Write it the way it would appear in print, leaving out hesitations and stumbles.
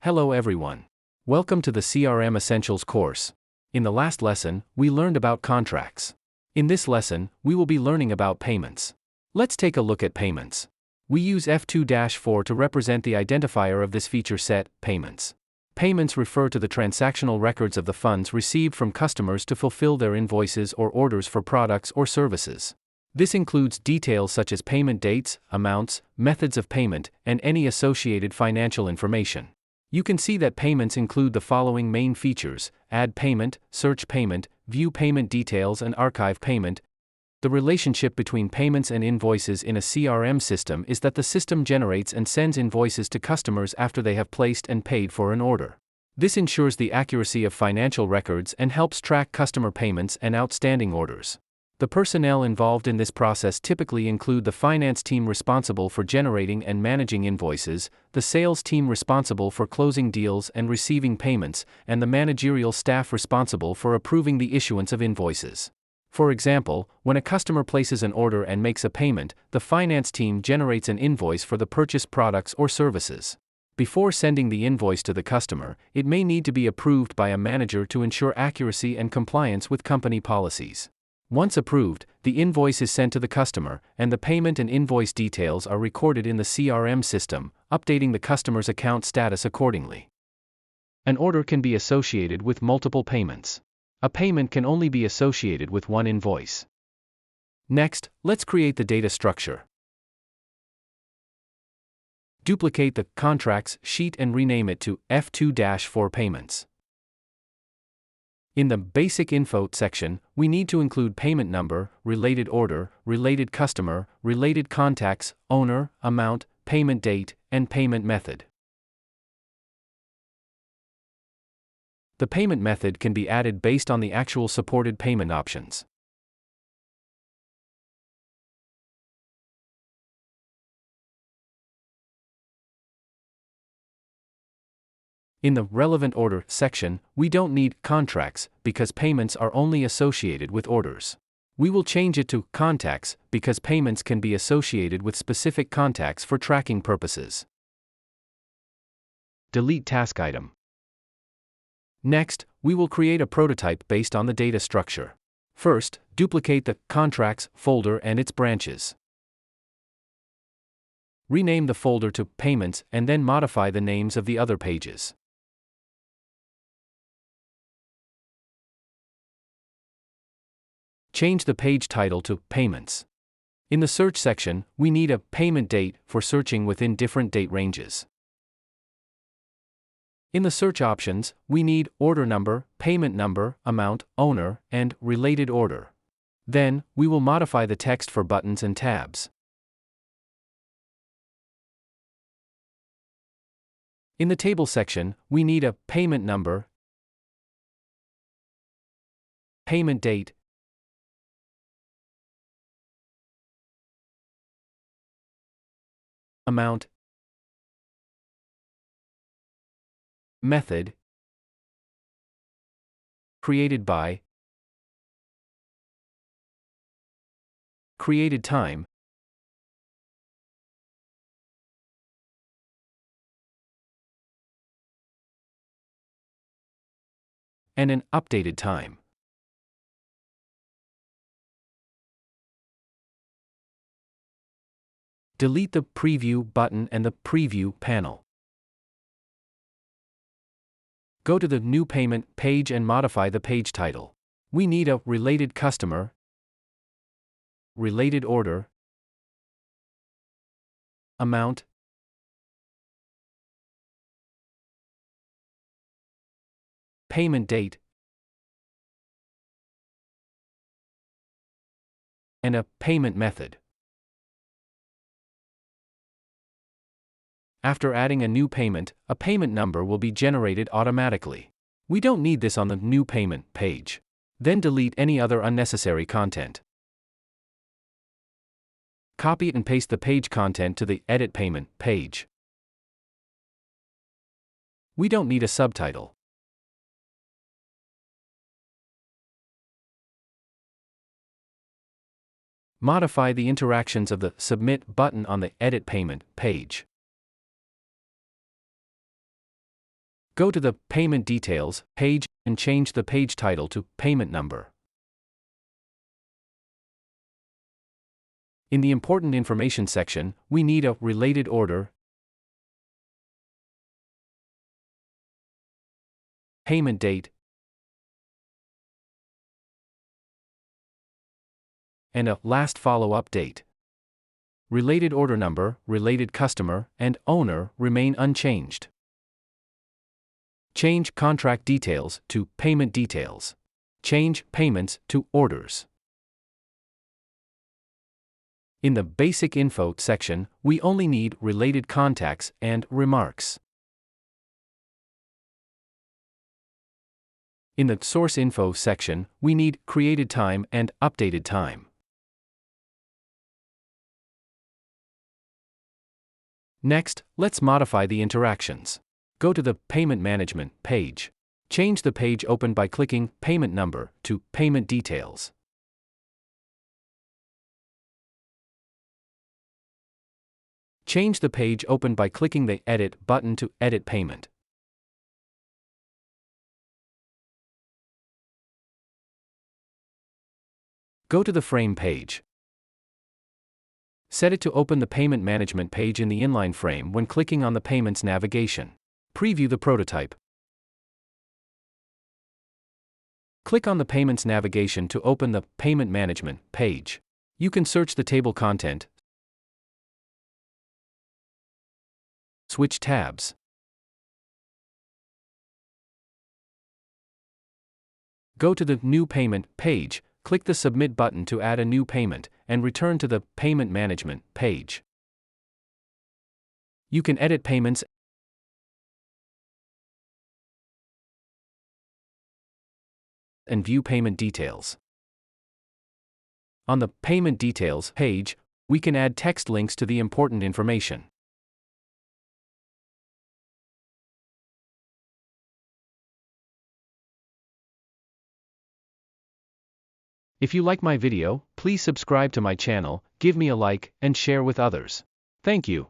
Hello everyone. Welcome to the CRM Essentials course. In the last lesson, we learned about contracts. In this lesson, we will be learning about payments. Let's take a look at payments. We use F2-4 to represent the identifier of this feature set, payments. Payments refer to the transactional records of the funds received from customers to fulfill their invoices or orders for products or services. This includes details such as payment dates, amounts, methods of payment, and any associated financial information. You can see that payments include the following main features: add payment, search payment, view payment details, and archive payment. The relationship between payments and invoices in a CRM system is that the system generates and sends invoices to customers after they have placed and paid for an order. This ensures the accuracy of financial records and helps track customer payments and outstanding orders. The personnel involved in this process typically include the finance team responsible for generating and managing invoices, the sales team responsible for closing deals and receiving payments, and the managerial staff responsible for approving the issuance of invoices. For example, when a customer places an order and makes a payment, the finance team generates an invoice for the purchased products or services. Before sending the invoice to the customer, it may need to be approved by a manager to ensure accuracy and compliance with company policies. Once approved, the invoice is sent to the customer, and the payment and invoice details are recorded in the CRM system, updating the customer's account status accordingly. An order can be associated with multiple payments. A payment can only be associated with one invoice. Next, let's create the data structure. Duplicate the contracts sheet and rename it to F2-4 payments. In the Basic Info section, we need to include payment number, related order, related customer, related contacts, owner, amount, payment date, and payment method. The payment method can be added based on the actual supported payment options. In the Relevant Order section, we don't need contracts because payments are only associated with orders. We will change it to contacts because payments can be associated with specific contacts for tracking purposes. Delete task item. Next, we will create a prototype based on the data structure. First, duplicate the contracts folder and its branches. Rename the folder to Payments and then modify the names of the other pages. Change the page title to Payments. In the search section, we need a payment date for searching within different date ranges. In the search options, we need order number, payment number, amount, owner, and related order. Then, we will modify the text for buttons and tabs. In the table section, we need a payment number, payment date, amount, method, created by, created time, and an updated time. Delete the Preview button and the Preview panel. Go to the New Payment page and modify the page title. We need a related customer, related order, amount, payment date, and a payment method. After adding a new payment, a payment number will be generated automatically. We don't need this on the New Payment page. Then delete any other unnecessary content. Copy and paste the page content to the Edit Payment page. We don't need a subtitle. Modify the interactions of the Submit button on the Edit Payment page. Go to the Payment Details page and change the page title to Payment Number. In the Important Information section, we need a related order, payment date, and a last follow-up date. Related order number, related customer, and owner remain unchanged. Change contract details to payment details. Change payments to orders. In the Basic Info section, we only need related contacts and remarks. In the Source Info section, we need created time and updated time. Next, let's modify the interactions. Go to the Payment Management page. Change the page open by clicking Payment Number to Payment Details. Change the page open by clicking the Edit button to Edit Payment. Go to the Frame page. Set it to open the Payment Management page in the inline frame when clicking on the Payments navigation. Preview the prototype. Click on the Payments navigation to open the Payment Management page. You can search the table content, switch tabs, go to the New Payment page, click the Submit button to add a new payment, and return to the Payment Management page. You can edit payments and view payment details. On the Payment Details page, we can add text links to the important information. If you like my video, please subscribe to my channel, give me a like, and share with others. Thank you.